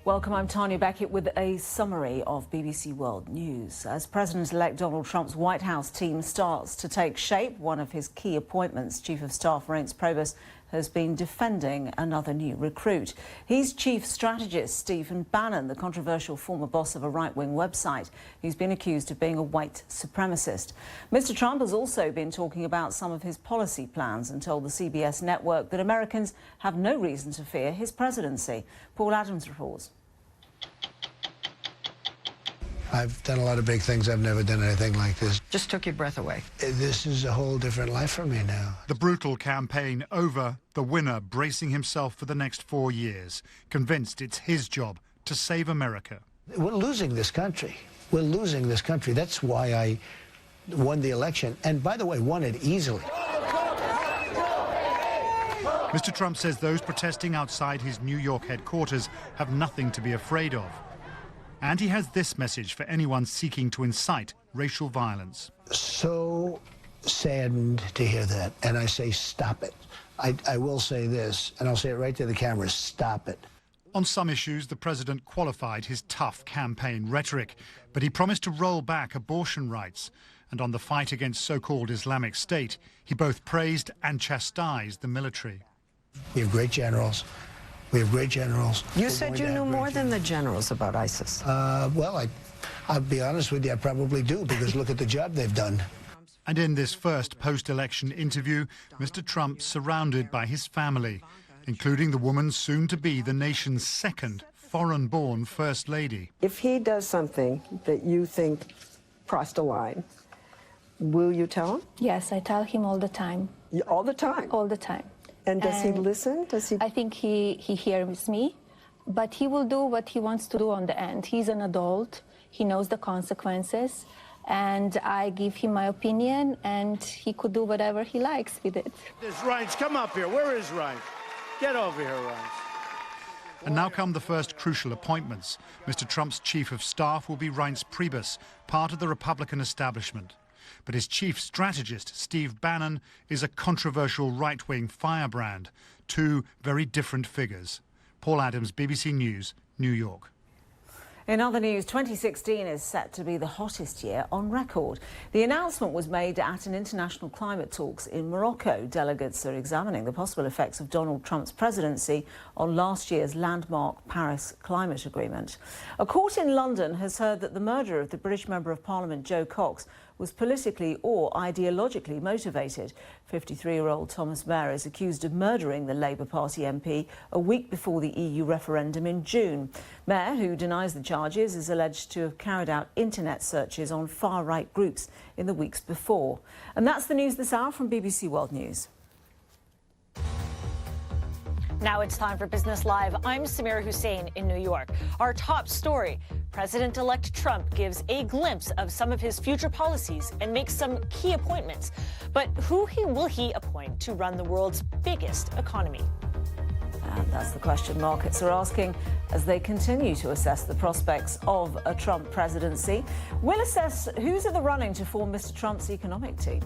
Welcome, I'm Tanya Beckett with a summary of BBC World News. As President-elect Donald Trump's White House team starts to take shape, one of his key appointments, Chief of Staff Reince Priebus, has been defending another new recruit. He's Chief Strategist Stephen Bannon, the controversial former boss of a right-wing website. He's been accused of being a white supremacist. Mr. Trump has also been talking about some of his policy plans and told the CBS network that Americans have no reason to fear his presidency. Paul Adams reports. I've done a lot of big things. I've never done anything like this. Just took your breath away. This is a whole different life for me now. The brutal campaign over, the winner bracing himself for the next 4 years, convinced it's his job to save America. We're losing this country. We're losing this country. That's why I won the election. And by the way, won it easily. Mr. Trump says those protesting outside his New York headquarters have nothing to be afraid of. And he has this message for anyone seeking to incite racial violence. So saddened to hear that. And I say, stop it. I will say this, and I'll say it right to the camera, stop it. On some issues, the president qualified his tough campaign rhetoric, but he promised to roll back abortion rights. And on the fight against so-called Islamic State, he both praised and chastised the military. We have great generals. We have great generals. You said you knew more than the generals about ISIS. Well, I'll be honest with you, I probably do, because look at the job they've done. And in this first post-election interview, Mr. Trump surrounded by his family, including the woman soon to be the nation's second foreign-born First Lady. If he does something that you think crossed a line, will you tell him? Yes, I tell him all the time. All the time? All the time. And does he listen? Does he? I think he hears me, but he will do what he wants to do on the end. He's an adult. He knows the consequences. And I give him my opinion, and he could do whatever he likes with it. There's Reince. Come up here. Where is Reince? Get over here, Reince. And now come the first crucial appointments. Mr. Trump's chief of staff will be Reince Priebus, part of the Republican establishment. But his chief strategist, Steve Bannon, is a controversial right-wing firebrand. Two very different figures. Paul Adams, BBC News, New York. In other news, 2016 is set to be the hottest year on record. The announcement was made at an international climate talks in Morocco. Delegates are examining the possible effects of Donald Trump's presidency on last year's landmark Paris Climate Agreement. A court in London has heard that the murder of the British Member of Parliament Joe Cox was politically or ideologically motivated. 53-year-old Thomas Mair is accused of murdering the Labour Party MP a week before the EU referendum in June. Mair, who denies the charges, is alleged to have carried out internet searches on far-right groups in the weeks before. And that's the news this hour from BBC World News. Now it's time for Business Live. I'm Samira Hussain in New York. Our top story, President-elect Trump gives a glimpse of some of his future policies and makes some key appointments. But who will he appoint to run the world's biggest economy? And that's the question markets are asking as they continue to assess the prospects of a Trump presidency. We'll assess who's in the running to form Mr. Trump's economic team.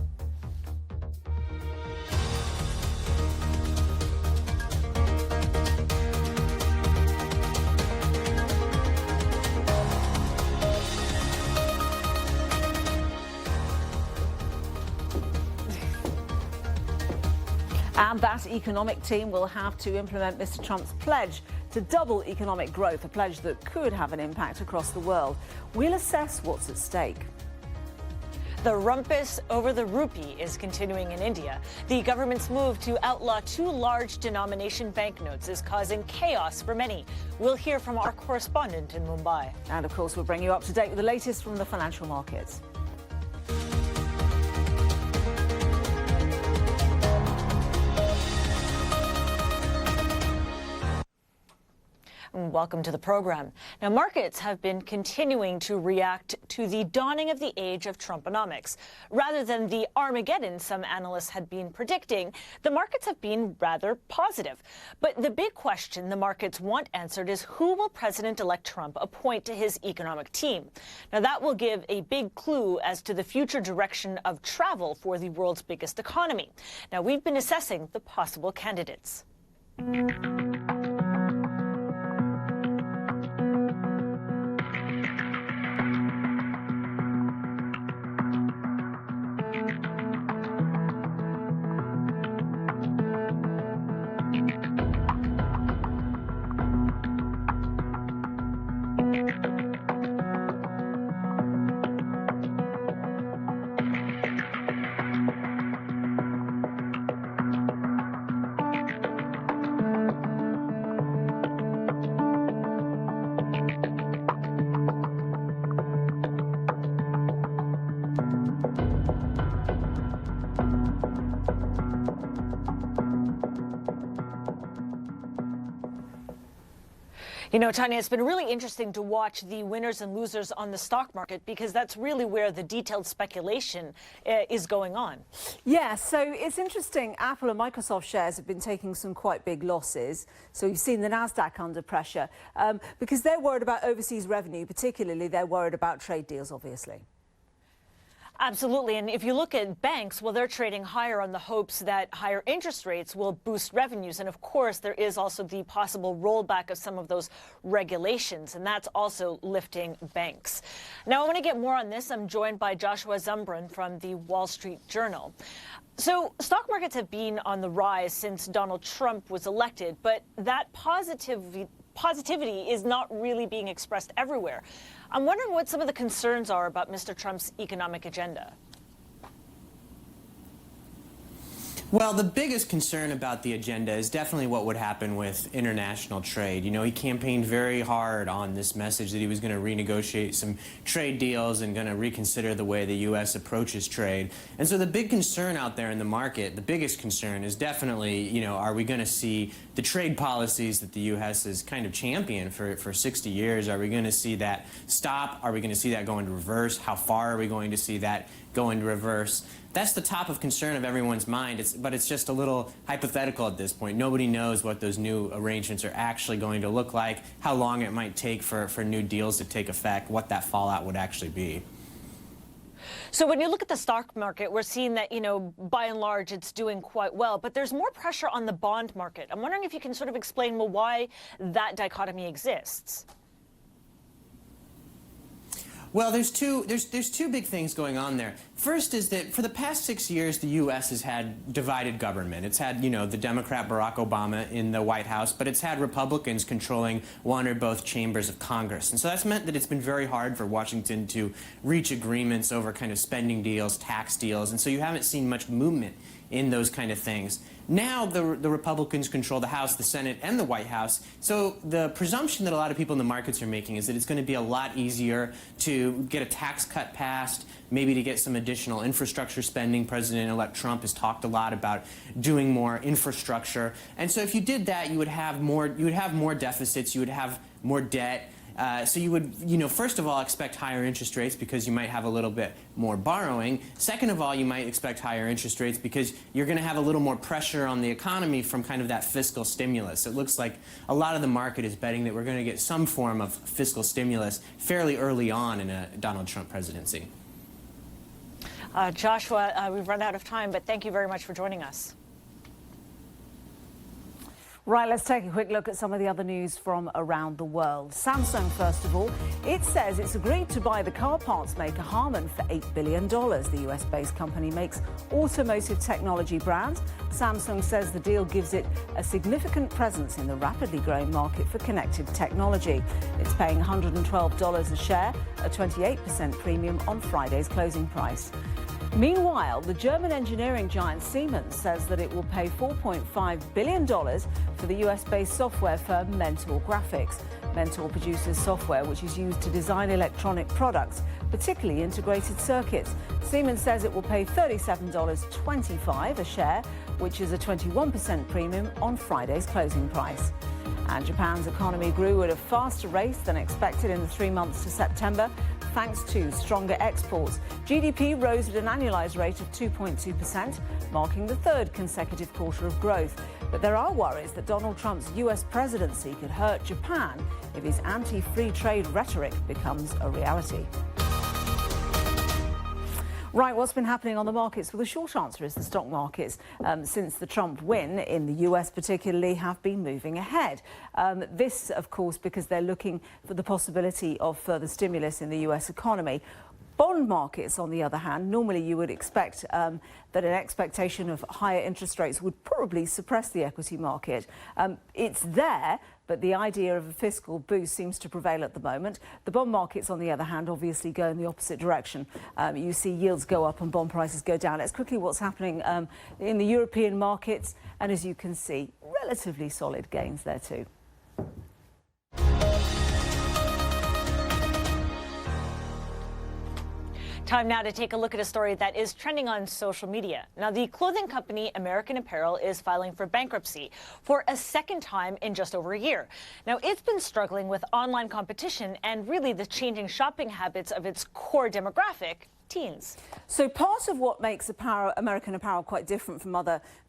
And that economic team will have to implement Mr. Trump's pledge to double economic growth, a pledge that could have an impact across the world. We'll assess what's at stake. The rumpus over the rupee is continuing in India. The government's move to outlaw 2 large denomination banknotes is causing chaos for many. We'll hear from our correspondent in Mumbai. And of course, we'll bring you up to date with the latest from the financial markets. Welcome to the program. Now, markets have been continuing to react to the dawning of the age of Trumponomics. Rather than the Armageddon some analysts had been predicting, the markets have been rather positive. But the big question the markets want answered is who will President-elect Trump appoint to his economic team? Now, that will give a big clue as to the future direction of travel for the world's biggest economy. Now, we've been assessing the possible candidates. You know, Tanya, it's been really interesting to watch the winners and losers on the stock market because that's really where the detailed speculation is going on. Yeah, so it's interesting. Apple and Microsoft shares have been taking some quite big losses. So you've seen the Nasdaq under pressure because they're worried about overseas revenue, particularly they're worried about trade deals, obviously. Absolutely. And if you look at banks, well, they're trading higher on the hopes that higher interest rates will boost revenues. And of course, there is also the possible rollback of some of those regulations, and that's also lifting banks. Now, I want to get more on this. I'm joined by Joshua Zumbrin from the Wall Street Journal. So stock markets have been on the rise since Donald Trump was elected, but that positivity is not really being expressed everywhere. I'm wondering what some of the concerns are about Mr. Trump's economic agenda. Well, the biggest concern about the agenda is definitely what would happen with international trade. You know, he campaigned very hard on this message that he was going to renegotiate some trade deals and going to reconsider the way the U.S. approaches trade. And so the big concern out there in the market, the biggest concern is definitely, you know, are we going to see the trade policies that the U.S. has kind of championed for 60 years? Are we going to see that stop? Are we going to see that go into reverse? How far are we going to see that go into reverse? That's the top of concern of everyone's mind, but it's just a little hypothetical at this point. Nobody knows what those new arrangements are actually going to look like, how long it might take for new deals to take effect, what that fallout would actually be. So when you look at the stock market, we're seeing that, you know, by and large, it's doing quite well, but there's more pressure on the bond market. I'm wondering if you can sort of explain, well, why that dichotomy exists. Well, there's two big things going on there. First is that for the past 6 years, the U.S. has had divided government. It's had, you know, the Democrat Barack Obama in the White House, but it's had Republicans controlling one or both chambers of Congress. And so that's meant that it's been very hard for Washington to reach agreements over kind of spending deals, tax deals, and so you haven't seen much movement in those kind of things. Now the Republicans control the House, the Senate, and the White House. So the presumption that a lot of people in the markets are making is that it's going to be a lot easier to get a tax cut passed, maybe to get some additional infrastructure spending. President-elect Trump has talked a lot about doing more infrastructure. And so if you did that, you would have more deficits, you would have more debt. So you would, you know, first of all, expect higher interest rates because you might have a little bit more borrowing. Second of all, you might expect higher interest rates because you're going to have a little more pressure on the economy from kind of that fiscal stimulus. It looks like a lot of the market is betting that we're going to get some form of fiscal stimulus fairly early on in a Donald Trump presidency. Joshua, we've run out of time, but thank you very much for joining us. Right, let's take a quick look at some of the other news from around the world. Samsung, first of all, it says it's agreed to buy the car parts maker Harman for $8 billion. The US-based company makes automotive technology brands. Samsung says the deal gives it a significant presence in the rapidly growing market for connected technology. It's paying $112 a share, a 28% premium on Friday's closing price. Meanwhile, the German engineering giant Siemens says that it will pay $4.5 billion for the US-based software firm Mentor Graphics. Mentor produces software which is used to design electronic products, particularly integrated circuits. Siemens says it will pay $37.25 a share, which is a 21% premium on Friday's closing price. And Japan's economy grew at a faster rate than expected in the 3 months to September, thanks to stronger exports. GDP rose at an annualized rate of 2.2%, marking the third consecutive quarter of growth. But there are worries that Donald Trump's US presidency could hurt Japan if his anti-free trade rhetoric becomes a reality. Right, what's been happening on the markets? Well, the short answer is the stock markets, since the Trump win in the US particularly, have been moving ahead. This, of course, because they're looking for the possibility of further stimulus in the US economy. Bond markets, on the other hand, normally you would expect that an expectation of higher interest rates would probably suppress the equity market. It's there, but the idea of a fiscal boost seems to prevail at the moment. The bond markets, on the other hand, obviously go in the opposite direction. You see yields go up and bond prices go down. Let's quickly what's happening in the European markets. And as you can see, relatively solid gains there too. Time now to take a look at a story that is trending on social media. Now, the clothing company American Apparel is filing for bankruptcy for a second time in just over a year. Now, it's been struggling with online competition and really the changing shopping habits of its core demographic, teens. So part of what makes American Apparel quite different from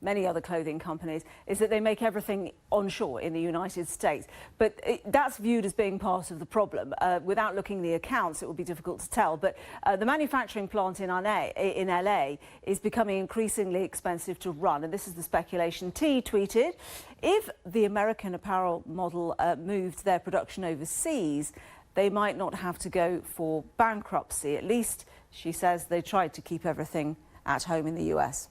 many other clothing companies is that they make everything onshore in the United States. But that's viewed as being part of the problem. Without looking at the accounts, it would be difficult to tell. But the manufacturing plant in LA is becoming increasingly expensive to run. And this is the speculation. T tweeted, if the American Apparel model moved their production overseas, they might not have to go for bankruptcy. At least, she says, they tried to keep everything at home in the US.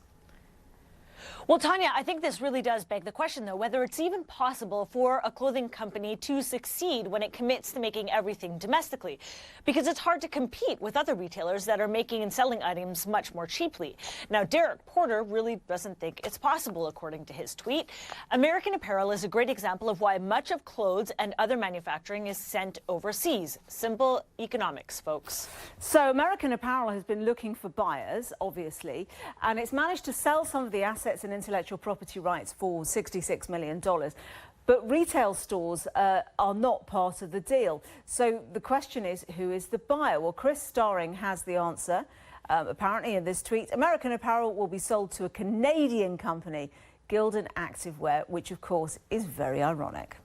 Well, Tanya, I think this really does beg the question, though, whether it's even possible for a clothing company to succeed when it commits to making everything domestically, because it's hard to compete with other retailers that are making and selling items much more cheaply. Now, Derek Porter really doesn't think it's possible, according to his tweet. American Apparel is a great example of why much of clothes and other manufacturing is sent overseas. Simple economics, folks. So American Apparel has been looking for buyers, obviously, and it's managed to sell some of the assets and intellectual property rights for $66 million. But retail stores are not part of the deal. So the question is, who is the buyer? Well, Chris Starring has the answer. Apparently in this tweet, American Apparel will be sold to a Canadian company, Gildan Activewear, which of course is very ironic.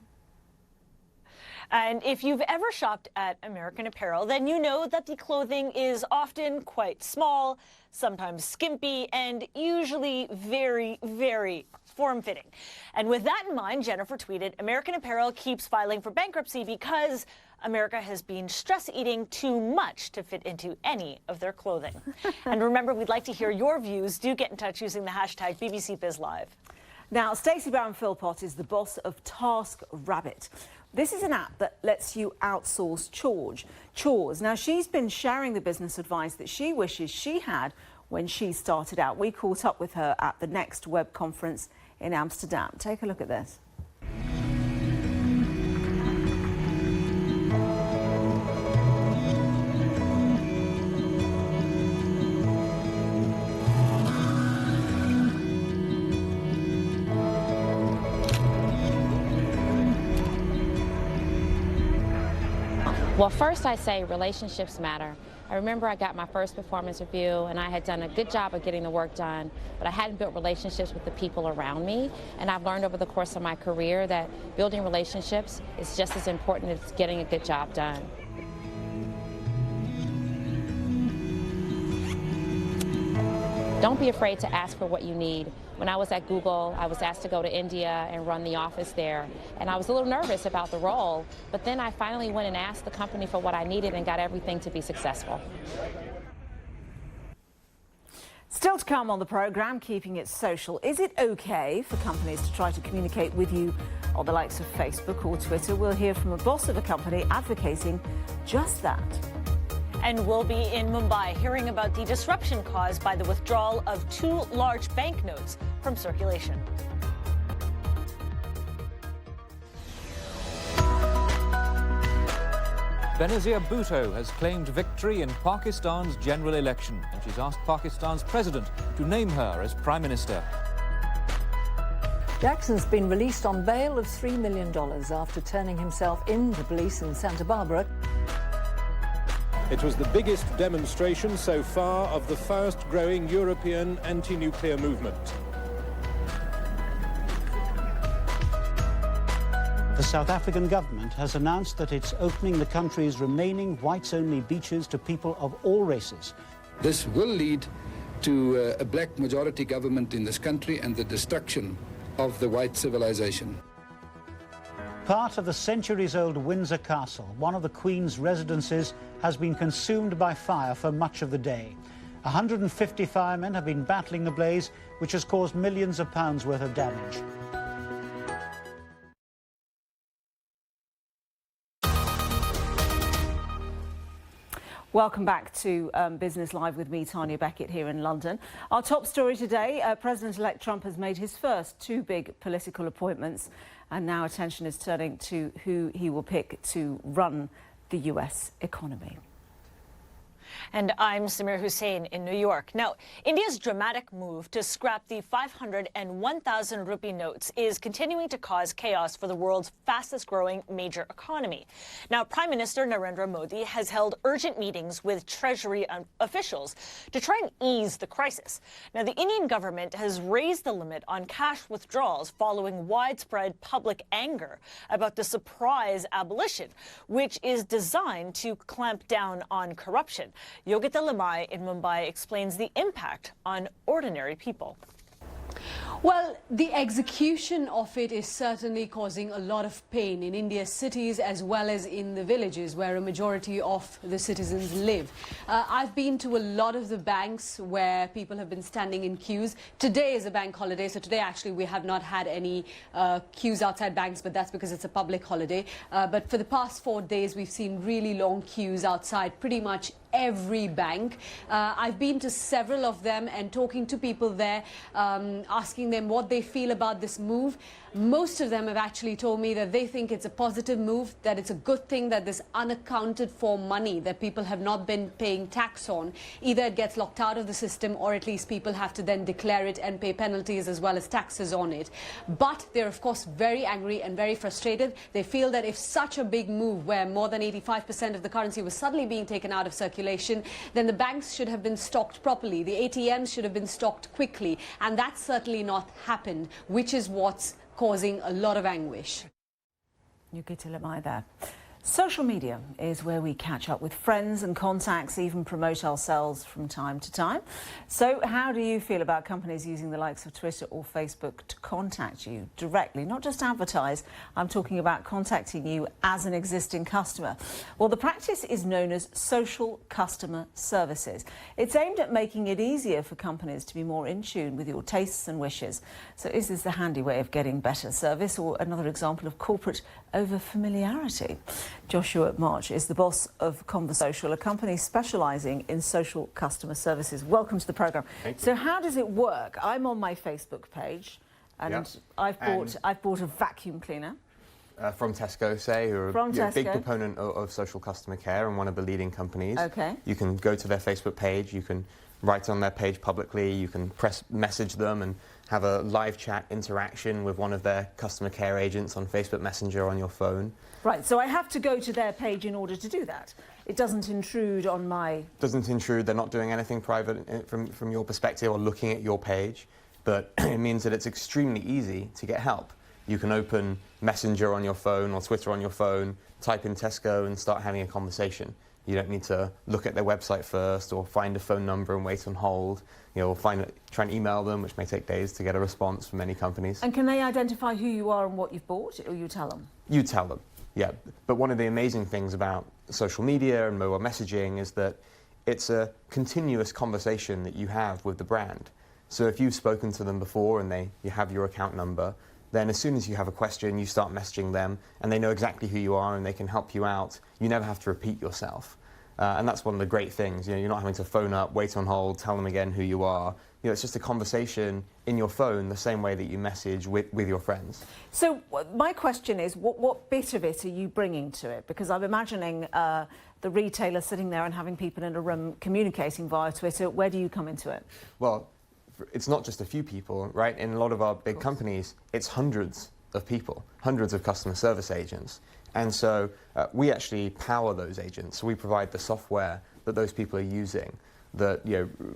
And if you've ever shopped at American Apparel, then you know that the clothing is often quite small, sometimes skimpy, and usually very, very form-fitting. And with that in mind, Jennifer tweeted, American Apparel keeps filing for bankruptcy because America has been stress-eating too much to fit into any of their clothing. And remember, we'd like to hear your views. Do get in touch using the hashtag #BBCBizLive. Now, Stacey Brown-Philpott is the boss of TaskRabbit. This is an app that lets you outsource chores. Now, she's been sharing the business advice that she wishes she had when she started out. We caught up with her at the Next Web conference in Amsterdam. Take a look at this. Well, first I say relationships matter. I remember I got my first performance review and I had done a good job of getting the work done, but I hadn't built relationships with the people around me. And I've learned over the course of my career that building relationships is just as important as getting a good job done. Don't be afraid to ask for what you need. When I was at Google, I was asked to go to India and run the office there. And I was a little nervous about the role, but then I finally went and asked the company for what I needed and got everything to be successful. Still to come on the programme, keeping it social. Is it OK for companies to try to communicate with you on the likes of Facebook or Twitter? We'll hear from a boss of a company advocating just that. And we'll be in Mumbai hearing about the disruption caused by the withdrawal of 2 large banknotes from circulation. Benazir Bhutto has claimed victory in Pakistan's general election, and she's asked Pakistan's president to name her as Prime Minister. Jackson's been released on bail of $3 million after turning himself in to police in Santa Barbara. It was the biggest demonstration so far of the fast-growing European anti-nuclear movement. The South African government has announced that it's opening the country's remaining whites-only beaches to people of all races. This will lead to a black majority government in this country and the destruction of the white civilization. Part of the centuries-old Windsor Castle, one of the Queen's residences, has been consumed by fire for much of the day. 150 firemen have been battling the blaze, which has caused millions of pounds worth of damage. Welcome back to Business Live with me, Tanya Beckett, here in London. Our top story today, President-elect Trump has made his first 2 big political appointments, and now attention is turning to who he will pick to run the US economy. And I'm Samira Hussain in New York. Now, India's dramatic move to scrap the 500 and 1,000 rupee notes is continuing to cause chaos for the world's fastest growing major economy. Now, Prime Minister Narendra Modi has held urgent meetings with Treasury officials to try and ease the crisis. Now, the Indian government has raised the limit on cash withdrawals following widespread public anger about the surprise abolition, which is designed to clamp down on corruption. Yogita Limai in Mumbai explains the impact on ordinary people. Well, the execution of it is certainly causing a lot of pain in India's cities as well as in the villages where a majority of the citizens live. I've been to a lot of the banks where people have been standing in queues. Today is a bank holiday, so today actually we have not had any queues outside banks, but that's because it's a public holiday. But for the past 4 days, we've seen really long queues outside pretty much every bank. I've been to several of them and talking to people there, asking them what they feel about this move. Most of them have actually told me that they think it's a positive move, that it's a good thing that this unaccounted for money that people have not been paying tax on, either it gets locked out of the system or at least people have to then declare it and pay penalties as well as taxes on it. But they're of course very angry and very frustrated. They feel that if such a big move where more than 85% of the currency was suddenly being taken out of circulation, then the banks should have been stocked properly. The ATMs should have been stocked quickly, and that's certainly not happened, which is what's causing a lot of anguish. Yogita Limai there. Social media is where we catch up with friends and contacts, even promote ourselves from time to time. So how do you feel about companies using the likes of Twitter or Facebook to contact you directly, not just advertise? I'm talking about contacting you as an existing customer. Well, the practice is known as social customer services. It's aimed at making it easier for companies to be more in tune with your tastes and wishes. So is this a handy way of getting better service or another example of corporate over-familiarity? Joshua March is the boss of Conversocial, a company specialising in social customer services. Welcome to the programme. So how does it work? I'm on my Facebook page and I've bought a vacuum cleaner. From Tesco, say, who are a big proponent of social customer care and one of the leading companies. Okay. You can go to their Facebook page, you can write on their page publicly, you can message them and have a live chat interaction with one of their customer care agents on Facebook Messenger on your phone. Right, so I have to go to their page in order to do that. It doesn't intrude on my... Doesn't intrude, they're not doing anything private from your perspective or looking at your page, but it means that it's extremely easy to get help. You can open Messenger on your phone or Twitter on your phone, type in Tesco and start having a conversation. You don't need to look at their website first or find a phone number and wait on hold. Or try and email them, which may take days to get a response from many companies. And can they identify who you are and what you've bought, or you tell them? You tell them, yeah. But one of the amazing things about social media and mobile messaging is that it's a continuous conversation that you have with the brand. So if you've spoken to them before and you have your account number, then as soon as you have a question, you start messaging them and they know exactly who you are and they can help you out. You never have to repeat yourself. And that's one of the great things. You're not having to phone up, wait on hold, tell them again who you are. It's just a conversation in your phone the same way that you message with your friends. So my question is, what bit of it are you bringing to it? Because I'm imagining the retailer sitting there and having people in a room communicating via Twitter. Where do you come into it? Well, it's not just a few people, right? In a lot of our big companies, it's hundreds of people, hundreds of customer service agents. And so we actually power those agents. So we provide the software that those people are using that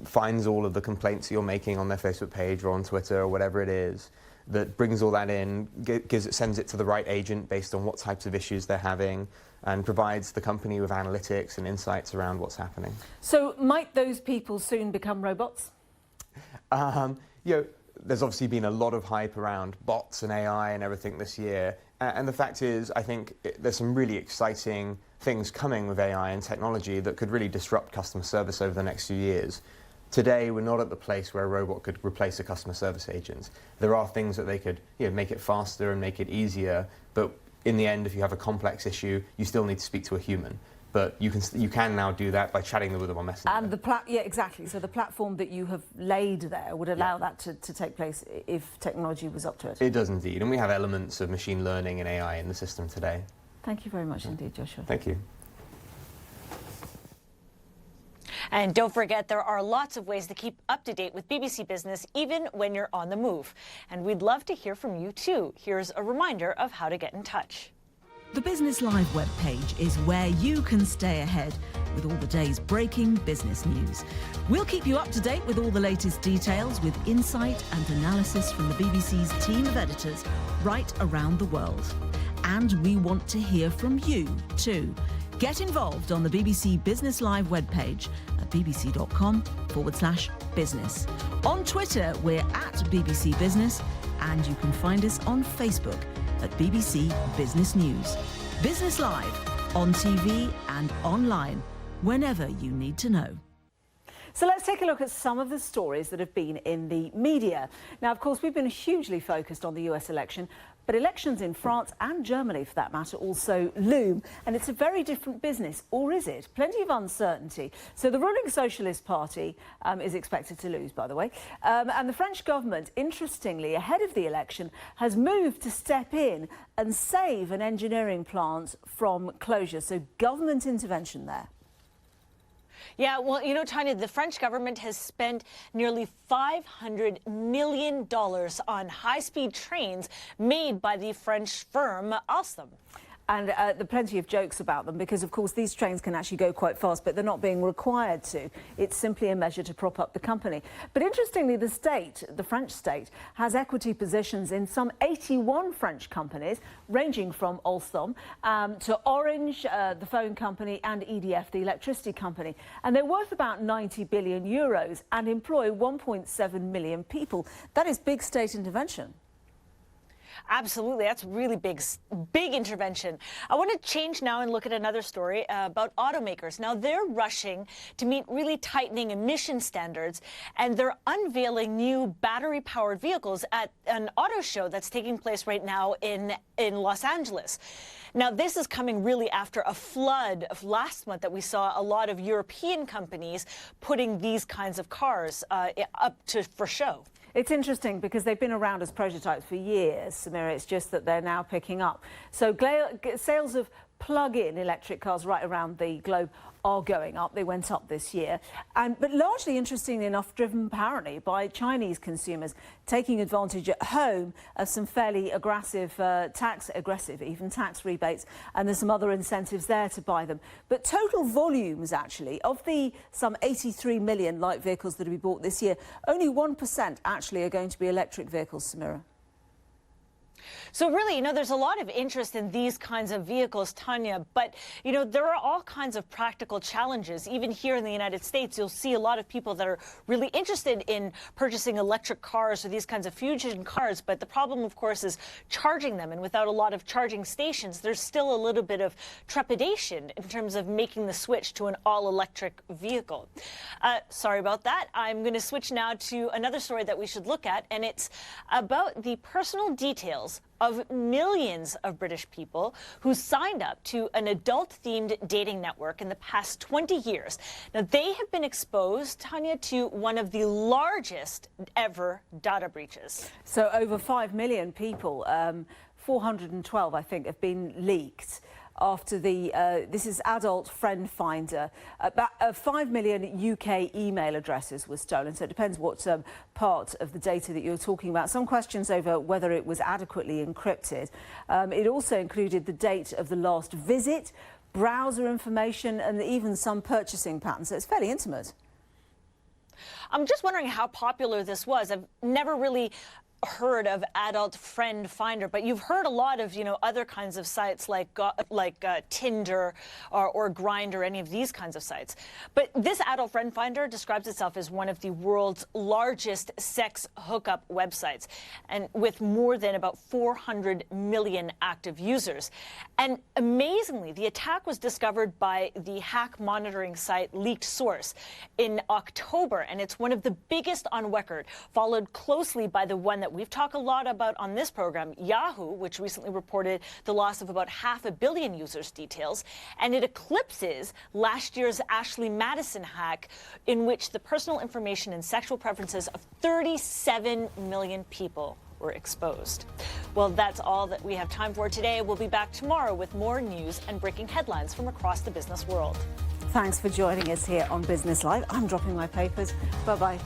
finds all of the complaints you're making on their Facebook page or on Twitter or whatever it is, that brings all that in, sends it to the right agent based on what types of issues they're having, and provides the company with analytics and insights around what's happening. So might those people soon become robots? There's obviously been a lot of hype around bots and AI and everything this year. And the fact is, I think there's some really exciting things coming with AI and technology that could really disrupt customer service over the next few years. Today, we're not at the place where a robot could replace a customer service agent. There are things that they could make it faster and make it easier, but in the end, if you have a complex issue, you still need to speak to a human. But you can now do that by chatting with them on Messenger. And exactly. So the platform that you have laid there would allow that to take place if technology was up to it. It does indeed, and we have elements of machine learning and AI in the system today. Thank you very much indeed, Joshua. Thank you. And don't forget, there are lots of ways to keep up to date with BBC Business, even when you're on the move. And we'd love to hear from you, too. Here's a reminder of how to get in touch. The Business Live webpage is where you can stay ahead with all the day's breaking business news. We'll keep you up to date with all the latest details with insight and analysis from the BBC's team of editors right around the world. And we want to hear from you, too. Get involved on the BBC Business Live webpage at bbc.com/business. On Twitter, we're at BBC Business, and you can find us on Facebook at BBC Business News. Business Live, on TV and online, whenever you need to know. So let's take a look at some of the stories that have been in the media. Now, of course, we've been hugely focused on the US election, but elections in France and Germany, for that matter, also loom. And it's a very different business, or is it? Plenty of uncertainty. So the ruling Socialist Party is expected to lose, by the way. And the French government, interestingly, ahead of the election, has moved to step in and save an engineering plant from closure. So government intervention there. Yeah, well, you know, Tanya, the French government has spent nearly $500 million on high-speed trains made by the French firm Alstom. And there are plenty of jokes about them because, of course, these trains can actually go quite fast, but they're not being required to. It's simply a measure to prop up the company. But interestingly, the state, the French state, has equity positions in some 81 French companies, ranging from Alstom to Orange, the phone company, and EDF, the electricity company. And they're worth about 90 billion euros and employ 1.7 million people. That is big state intervention. Absolutely. That's really big intervention. I want to change now and look at another story about automakers. Now, they're rushing to meet really tightening emission standards, and they're unveiling new battery-powered vehicles at an auto show that's taking place right now in Los Angeles. Now, this is coming really after a flood of last month that we saw a lot of European companies putting these kinds of cars up for show. It's interesting because they've been around as prototypes for years, Samira. It's just that they're now picking up. So sales of plug-in electric cars right around the globe are going up. They went up this year. But largely, interestingly enough, driven apparently by Chinese consumers taking advantage at home of some fairly aggressive tax rebates. And there's some other incentives there to buy them. But total volumes, actually, of the some 83 million light vehicles that will be bought this year, only 1% actually are going to be electric vehicles, Samira. So really, you know, there's a lot of interest in these kinds of vehicles, Tanya, but, you know, there are all kinds of practical challenges. Even here in the United States, you'll see a lot of people that are really interested in purchasing electric cars or these kinds of fusion cars. But the problem, of course, is charging them. And without a lot of charging stations, there's still a little bit of trepidation in terms of making the switch to an all-electric vehicle. Sorry about that. I'm going to switch now to another story that we should look at, and it's about the personal details of millions of British people who signed up to an adult-themed dating network in the past 20 years. Now, they have been exposed, Tanya, to one of the largest ever data breaches. So over 5 million people, 412, I think, have been leaked after this is Adult Friend Finder. About 5 million UK email addresses were stolen, so it depends what part of the data that you're talking about. Some questions over whether it was adequately encrypted. It also included the date of the last visit, browser information, and even some purchasing patterns, so it's fairly intimate. I'm just wondering how popular this was. I've never really heard of Adult Friend Finder, but you've heard a lot of, you know, other kinds of sites like Tinder or Grindr, any of these kinds of sites. But this Adult Friend Finder describes itself as one of the world's largest sex hookup websites, and with more than about 400 million active users. And amazingly, the attack was discovered by the hack monitoring site Leaked Source in October, and it's one of the biggest on record, followed closely by the one that we've talked a lot about on this program, Yahoo, which recently reported the loss of about 500 million users' details, and it eclipses last year's Ashley Madison hack, in which the personal information and sexual preferences of 37 million people were exposed. Well, that's all that we have time for today. We'll be back tomorrow with more news and breaking headlines from across the business world. Thanks for joining us here on Business Live. I'm dropping my papers. Bye-bye.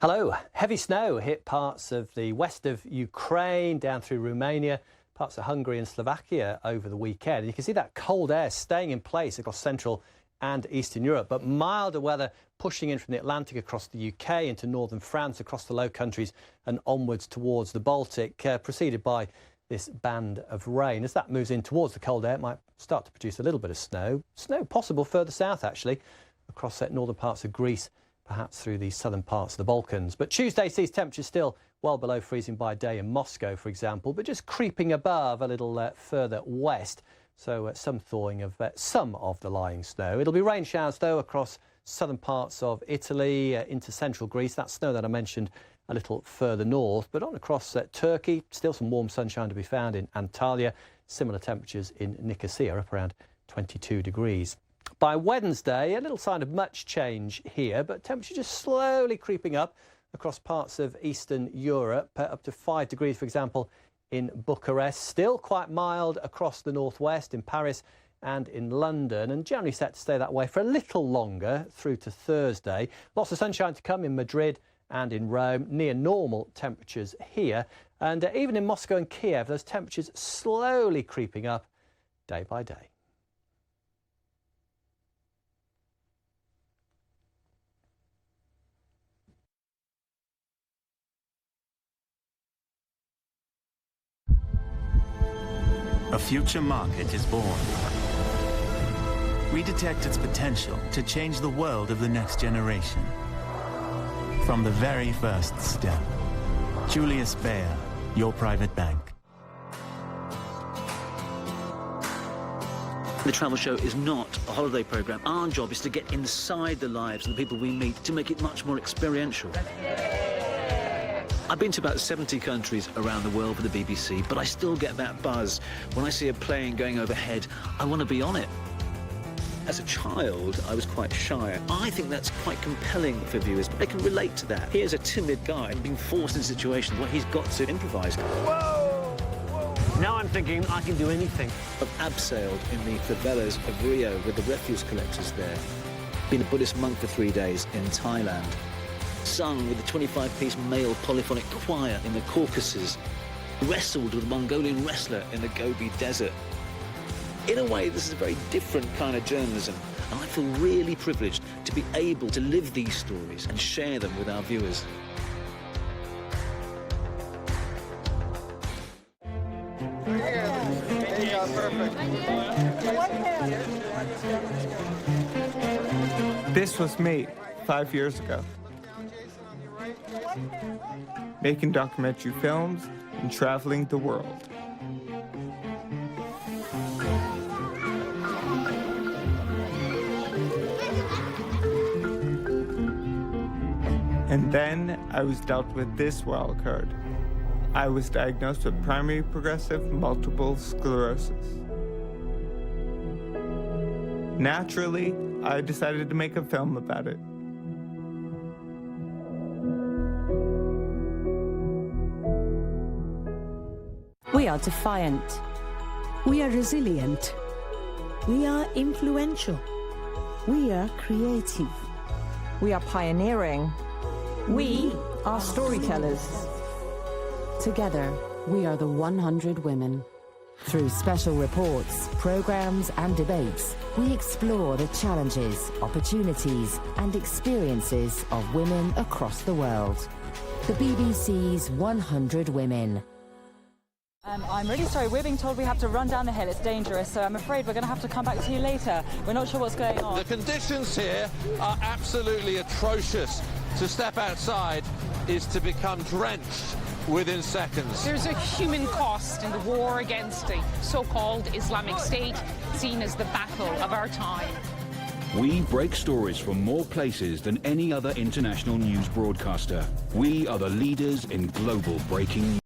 Hello. Heavy snow hit parts of the west of Ukraine, down through Romania, parts of Hungary and Slovakia over the weekend. You can see that cold air staying in place across Central and Eastern Europe, but milder weather pushing in from the Atlantic across the UK into northern France, across the Low Countries and onwards towards the Baltic, preceded by this band of rain. As that moves in towards the cold air, it might start to produce a little bit of snow. Snow possible further south, actually, across northern parts of Greece, perhaps through the southern parts of the Balkans. But Tuesday sees temperatures still well below freezing by day in Moscow, for example, but just creeping above a little further west. So some thawing of some of the lying snow. It'll be rain showers, though, across southern parts of Italy into central Greece. That snow that I mentioned a little further north, but on across Turkey, still some warm sunshine to be found in Antalya. Similar temperatures in Nicosia, up around 22 degrees. By Wednesday, a little sign of much change here, but temperature just slowly creeping up across parts of Eastern Europe, up to 5 degrees, for example, in Bucharest. Still quite mild across the northwest in Paris and in London, and generally set to stay that way for a little longer through to Thursday. Lots of sunshine to come in Madrid and in Rome, near normal temperatures here. And even in Moscow and Kiev, those temperatures slowly creeping up day by day. A future market is born. We detect its potential to change the world of the next generation. From the very first step. Julius Baer, your private bank. The travel show is not a holiday program. Our job is to get inside the lives of the people we meet to make it much more experiential. I've been to about 70 countries around the world for the BBC, but I still get that buzz. When I see a plane going overhead, I want to be on it. As a child, I was quite shy. I think that's quite compelling for viewers. They can relate to that. Here's a timid guy being forced in a situation where he's got to improvise. Whoa! Whoa! Now I'm thinking I can do anything. I've abseiled in the favelas of Rio with the refuse collectors there. Been a Buddhist monk for 3 days in Thailand. Sung with a 25-piece male polyphonic choir in the Caucasus. Wrestled with a Mongolian wrestler in the Gobi Desert. In a way, this is a very different kind of journalism, and I feel really privileged to be able to live these stories and share them with our viewers. This was me 5 years ago, making documentary films and traveling the world. And then I was dealt with this wild card. I was diagnosed with primary progressive multiple sclerosis. Naturally, I decided to make a film about it. We are defiant. We are resilient. We are influential. We are creative. We are pioneering. We are storytellers. Together, we are the 100 Women. Through special reports, programs and debates, we explore the challenges, opportunities and experiences of women across the world. The BBC's 100 Women. I'm really sorry, we're being told we have to run down the hill, it's dangerous, so I'm afraid we're going to have to come back to you later. We're not sure what's going on. The conditions here are absolutely atrocious. To step outside is to become drenched within seconds. There's a human cost in the war against the so-called Islamic State, seen as the battle of our time. We break stories from more places than any other international news broadcaster. We are the leaders in global breaking news.